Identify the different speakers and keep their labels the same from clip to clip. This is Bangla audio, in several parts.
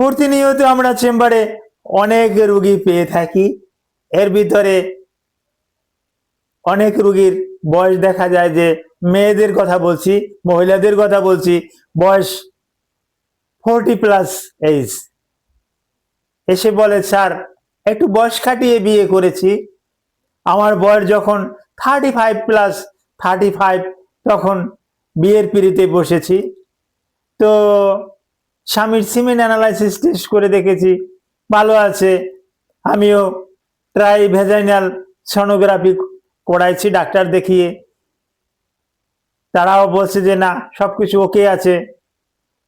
Speaker 1: প্রতিনিয়ত আমরা চেম্বারে অনেক রোগী পেয়ে থাকি। এর ভিতরে অনেক রোগীর বয়স দেখা যায় যে মেয়েদের কথা বলছি, মহিলাদের কথা বলছি, বয়স 40+ এজ, এসে বলে স্যার একটু বয়স কাটিয়ে বিয়ে করেছি, আমার বয়স যখন 35+, 35 তখন বিয়ের পিড়িতে বসেছি, তো স্বামীর সিমেন্ট অ্যানালাইসিস টেস্ট করে দেখেছি ভালো আছে, আমিও ট্রাই ভেজাইনাল সোনোগ্রাফি করাইছি ডাক্তার দেখিয়ে, তারাও বলছে যে না সবকিছু ওকে আছে,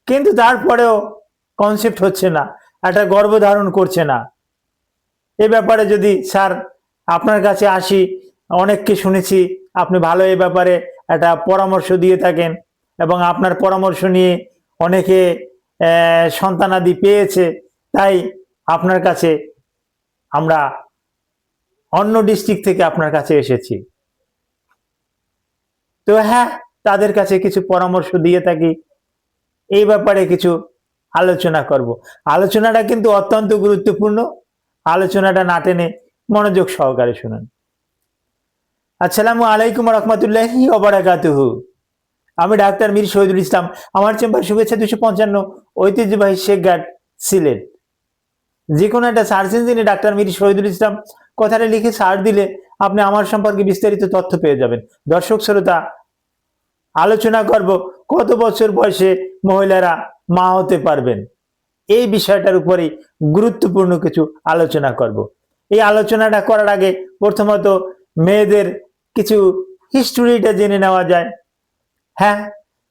Speaker 1: কিন্তু তারপরেও কনসেপ্ট হচ্ছে না, একটা গর্ভধারণ করছে না। এ ব্যাপারে যদি স্যার আপনার কাছে আসি, অনেককে শুনেছি আপনি ভালো এ ব্যাপারে একটা পরামর্শ দিয়ে থাকেন এবং আপনার পরামর্শ নিয়ে অনেকে সন্তানাদি পেয়েছে, তাই আপনার কাছে আমরা অন্য ডিস্ট্রিক্ট থেকে আপনার কাছে এসেছি। তো হ্যাঁ, তাদের কাছে কিছু পরামর্শ দিয়ে থাকি, এই ব্যাপারে কিছু আলোচনা করব। আলোচনাটা কিন্তু অত্যন্ত গুরুত্বপূর্ণ, আলোচনাটা না টেনে মনোযোগ সহকারে শুনুন। আসসালামু আলাইকুম রহমতুল্লাহি ওয়া বারাকাতুহু। আমি ডাক্তার মীর শহীদুল ইসলাম, আমার চেম্বার শুভেচ্ছা 255, ঐতিহ্যবাহী শেখঘাট, সিলেট। যে কোনো একটা সার্চ ইঞ্জিনে ডাক্তার মীর শহীদুল ইসলাম কথাটা লিখে সার্চ দিলে আপনি আমার সম্পর্কে বিস্তারিত তথ্য পেয়ে যাবেন। দর্শক শ্রোতা, আলোচনা করব কত বছর বয়সে মহিলারা মা হতে পারবেন, এই বিষয়টার উপরেই গুরুত্বপূর্ণ কিছু আলোচনা করব। এই আলোচনাটা করার আগে প্রথমত মেয়েদের কিছু হিস্টোরিটা জেনে নেওয়া যায়। হ্যাঁ,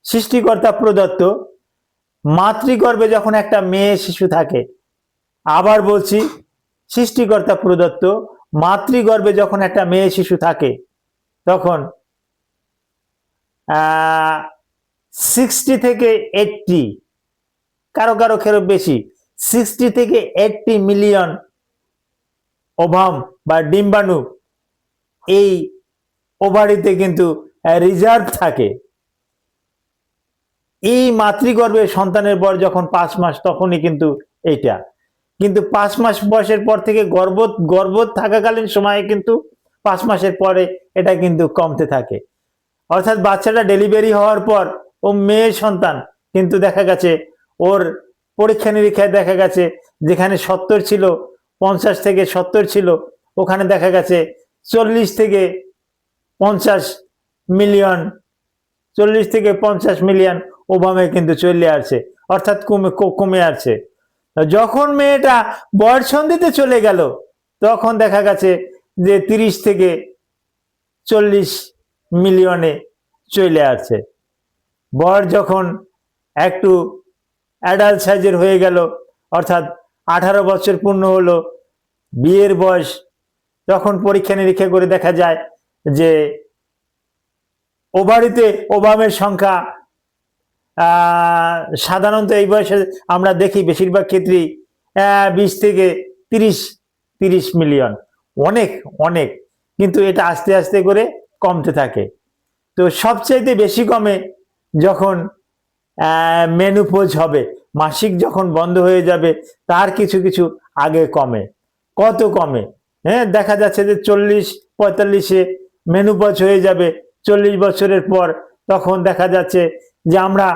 Speaker 1: সৃষ্টিকর্তা প্রদত্ত মাতৃগর্ভে যখন একটা মেয়ে শিশু থাকে, আবার বলছি সৃষ্টিকর্তা প্রদত্ত মাতৃগর্ভে যখন একটা মেয়ে শিশু থাকে, তখন 60 থেকে 80, কারো কারো ক্ষেত্রে বেশি, 60 থেকে 80 মিলিয়ন ওভাম বা ডিম্বাণু এই ওভারিতে কিন্তু রিজার্ভ থাকে। এই মাতৃগর্ভে সন্তানের বয়স যখন 5 মাস, তখনই কিন্তু এইটা, কিন্তু 5 মাস বয়সের পর থেকে গর্ভ থাকাকালীন সময়ে কিন্তু 5 মাসের পরে এটা কিন্তু কমতে থাকে। অর্থাৎ বাচ্চাটা ডেলিভারি হওয়ার পর ও মেয়ে সন্তান, কিন্তু দেখা গেছে ওর পরীক্ষা নিরীক্ষায় দেখা গেছে যেখানে 70 ছিল, 50 থেকে 70 ছিল, ওখানে দেখা গেছে 40 থেকে 50 মিলিয়ন, 40 থেকে 50 মিলিয়ন ওভামে কিন্তু চলে আসছে, অর্থাৎ কমে আসছে। যখন মেয়েটা বয়ঃসন্ধিতে চলে গেল, তখন দেখা গেছে যে 30 থেকে 40 মিলিয়নে চলে আসছে। বয়স যখন একটু অ্যাডাল্ট সাইজের হয়ে গেল, অর্থাৎ 18 বছর পূর্ণ হলো, বিয়ের বয়স, তখন পরীক্ষা নিরীক্ষা করে দেখা যায় যে ওভারিতে ওভামের সংখ্যা সাধারণত এই বয়সে আমরা দেখি বেশিরভাগ ক্ষেত্রেই 20 থেকে 30 মিলিয়ন, অনেক অনেক, কিন্তু এটা আস্তে আস্তে করে কমতে থাকে। তো সবচাইতে বেশি কমে যখন মেনোপজ হবে, মাসিক যখন বন্ধ হয়ে যাবে, তার কিছু কিছু আগে কমে। কত কমে? হ্যাঁ, দেখা যাচ্ছে যে 40-45-এ মেনোপজ হয়ে যাবে 40 বছরের পর, তখন দেখা যাচ্ছে যে আমরা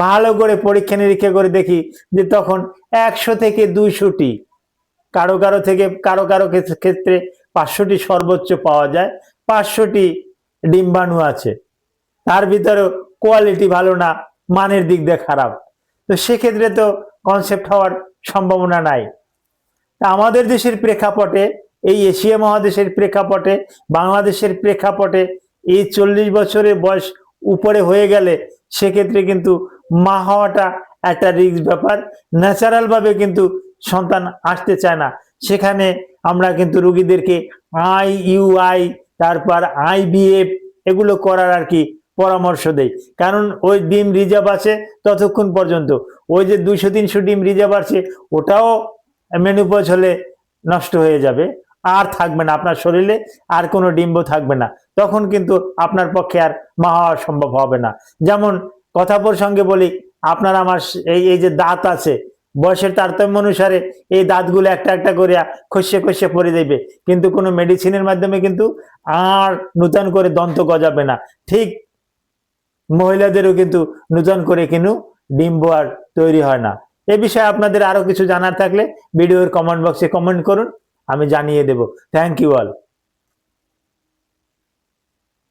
Speaker 1: ভালো করে পরীক্ষা নিরীক্ষা করে দেখি যে তখন 100 থেকে 200টি, কারো কারো ক্ষেত্রে 500টি সর্বোচ্চ পাওয়া যায়, 500টি ডিম্বাণু আছে, তার ভিতরে কোয়ালিটি ভালো না, মানের দিক দিয়ে খারাপ, তো সেক্ষেত্রে তো কনসেপ্ট হওয়ার সম্ভাবনা নাই। তা আমাদের দেশের প্রেক্ষাপটে, এই এশিয়া মহাদেশের প্রেক্ষাপটে, বাংলাদেশের প্রেক্ষাপটে এই 40 বছরের বয়স উপরে হয়ে গেলে সেক্ষেত্রে কিন্তু মা হওয়াটা একটা রিস্ক ব্যাপার, ন্যাচারাল ভাবে কিন্তু সন্তান আসতে চায় না। সেখানে আমরা কিন্তু রোগীদেরকে IUI, তারপর IVF এগুলো করার আর কি পরামর্শ দেই, কারণ ওই ডিম রিজার্ভ আছে ততক্ষণ পর্যন্ত, ওই যে 200-300 ডিম রিজার্ভ আছে, ওটাও মেনোপজ হলে নষ্ট হয়ে যাবে, আর থাকবে না আপনার শরীরে, আর কোনো ডিম্ব থাকবে না, তখন কিন্তু আপনার পক্ষে আর মা হওয়া সম্ভব হবে না। যেমন কথা প্রসঙ্গে বলি, আপনার আমার এই যে দাঁত আছে, বয়সের তারতম্য অনুসারে এই দাঁতগুলো একটা একটা করে খসে খসে পড়ে যাবে, কিন্তু কোনো মেডিসিনের মাধ্যমে কিন্তু আর নূতন করে দন্ত গজাবে না। ঠিক মহিলাদেরও কিন্তু নূতন করে কিন্তু ডিম্ব আর তৈরি হয় না। এ বিষয়ে আপনাদের আরো কিছু জানার থাকলে ভিডিওর কমেন্ট বক্সে কমেন্ট করুন, আমি জানিয়ে দেব। Thank you all.